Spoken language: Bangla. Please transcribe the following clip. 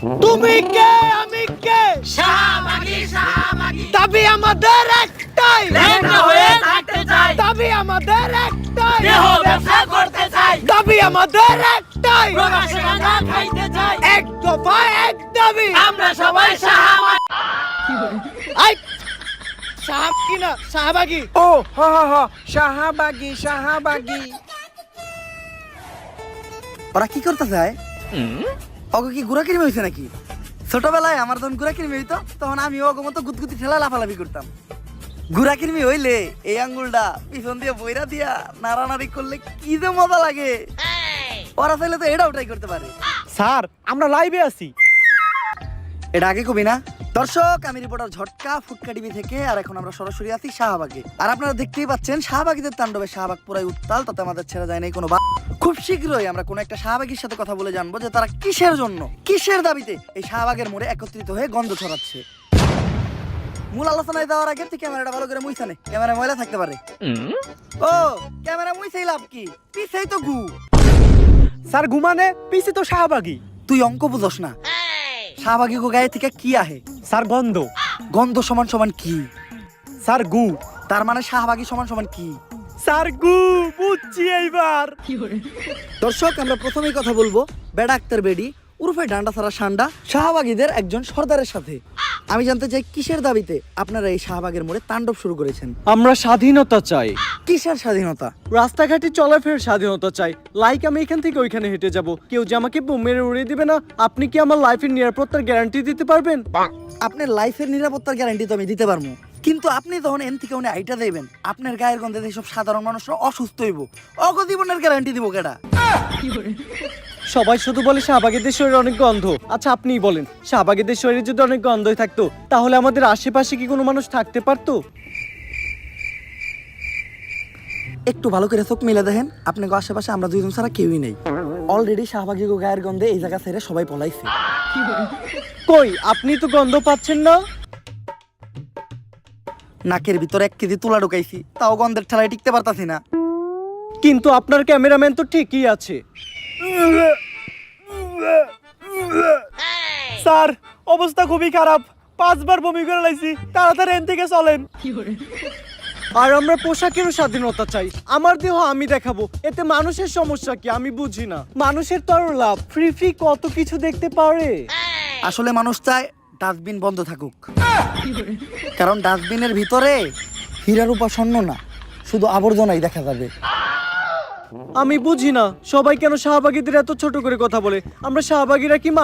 তুমি কে আমি কে শাহবাগী শাহবাগী দাবি আমাদের একটাই লেখা হয়ে থাকতে চাই দাবি আমাদের একটাই দেহ ব্যবসা করতে চাই দাবি আমাদের একটাই প্রকাশ্যে গাঁজা খাইতে চাই এক দফা এক দাবি আমরা সবাই শাহবাগী আই শাহবাগী না শাহবাগী ও হা হা হা শাহবাগী শাহবাগী। ওরা কি করতে চায়? অগো কি গুড়া কিরমি হয়েছে নাকি? ছোটবেলায় আমার যখন গুড়া কিরমি হইতো তখন আমি অগো মতো গুদগুতি ঠেলা লাফালাফি করতাম। গুড়া কিরমি হইলে এই আঙ্গুলটা পিছন দিয়ে বইরা দিয়া নাড়ানাড়ি করলে কি যে মজা লাগে। ওরা চাইলে তো এটাও ট্রাই করতে পারে। স্যার আমরা লাইভে আছি। এটা আগে কবি না? দর্শক, আমি রিপোর্টার ঝটকা ফুটকা টিভি থেকে। আর এখন আমরা সরাসরি আছি শাহবাগে। আর আপনারা দেখতেই পাচ্ছেন শাহবাগীদের তাণ্ডবে শাহবাগ পুরাই উত্তাল, তাতে আমাদের ছেড়ে যায় নাই কোনো। খুব শীঘ্রই আমরা কোনো একটা শাহবাগীর সাথে কথা বলে জানবো যে তারা কিসের জন্য, কিসের দাবিতে এই শাহবাগের মোড়ে একত্রিত হয়ে গন্ধ ছড়াচ্ছে। মূল আলোচনায় যাওয়ার আগে তুই ক্যামেরাটা ভালো করে মুইছা নে, ক্যামেরা ময়লা থাকতে পারে। ও ক্যামেরা মুইছেই লাভ কি, পিছেই তো গু। স্যার ঘুমানে পিছে তো শাহবাগী। তুই অঙ্ক বুঝস না। শাহবাগী গো গায়ে থেকে কি আহে? স্যার গন্ধ। গন্ধ সমান সমান কি? স্যার গু। তার মানে শাহবাগী সমান সমান কি? স্যার গু বুঝছি এইবার। দর্শক, আমরা প্রথমেই কথা বলবো বেডা আক্তার বেডি উরফে ডান্ডা ছাড়া সান্ডা শাহবাগীদের একজন সর্দারের সাথে। আমি জানতে চাই কিসের দাবিতে আপনারা এই শাহবাগের মোড়ে তাণ্ডব শুরু করেছেন? আমরা স্বাধীনতা চাই, কিসের স্বাধীনতা? রাস্তাঘাটে চলাফেরার স্বাধীনতা চাই। লাইক আমি এখান থেকে ওইখানে হেঁটে যাব, কেউ যে আমাকে বোম মেরে উড়িয়ে দিবে না। আপনি কি আমার লাইফের নিরাপত্তার গ্যারান্টি দিতে পারবেন? আপনার লাইফের নিরাপত্তার গ্যারান্টি তো আমি দিতে পারবো, কিন্তু আপনি যখন এন থেকে উনি আইটা দেবেন, আপনার গায়ের গন্ধে এইসব সাধারণ মানুষরা অসুস্থ হইব, অগজীবনের গ্যারান্টি দিব কেডা? সবাই শুধু বলে শাহবাগীদের শরীরে অনেক গন্ধ। আচ্ছা আপনিই বলেন, শাহবাগীদের শরীরে যদি অনেক গন্ধই থাকতো তাহলে আমাদের আশেপাশে কি কোনো মানুষ থাকতে পারতো? একটু ভালো করে চোখ মিলে দেখেন, আপনার আশেপাশে আমরা দুইজন ছাড়া কেউই নেই। অলরেডি শাহবাগী গো গায়ের গন্ধে এই জায়গা ছেড়ে সবাই পলাইছে। কই আপনি তো গন্ধ পাচ্ছেন না? নাকের ভিতরে 1 কেজি তুলা ঢুকাইছি, তাও গন্ধের ঠেলায় টিকতে পারতাছি না। কিন্তু আপনার ক্যামেরাম্যান তো ঠিকই আছে। স্যার অবস্থা খুবই খারাপ, 5 বার বমি করে লাইছি, তাড়াতাড়ি এন থেকে চলেন। আর আমরা পোশাকেরও স্বাধীনতা চাই। আমার দেহ আমি দেখাবো, এতে মানুষের সমস্যা কি আমি বুঝি না। মানুষের তো আরো লাভ, ফ্রি ফ্রি কত কিছু দেখতে পারে। আসলে মানুষ চায় ডাস্টবিন বন্ধ থাকুক, কারণ ডাস্টবিনের ভিতরে হীরা রূপা স্বর্ণ না, শুধু আবর্জনাই দেখা যাবে। আমি বুঝি না সবাই কেন শাহবাগীদের এত ছোট করে কথা বলে। আমরা শাহবাগীরা কি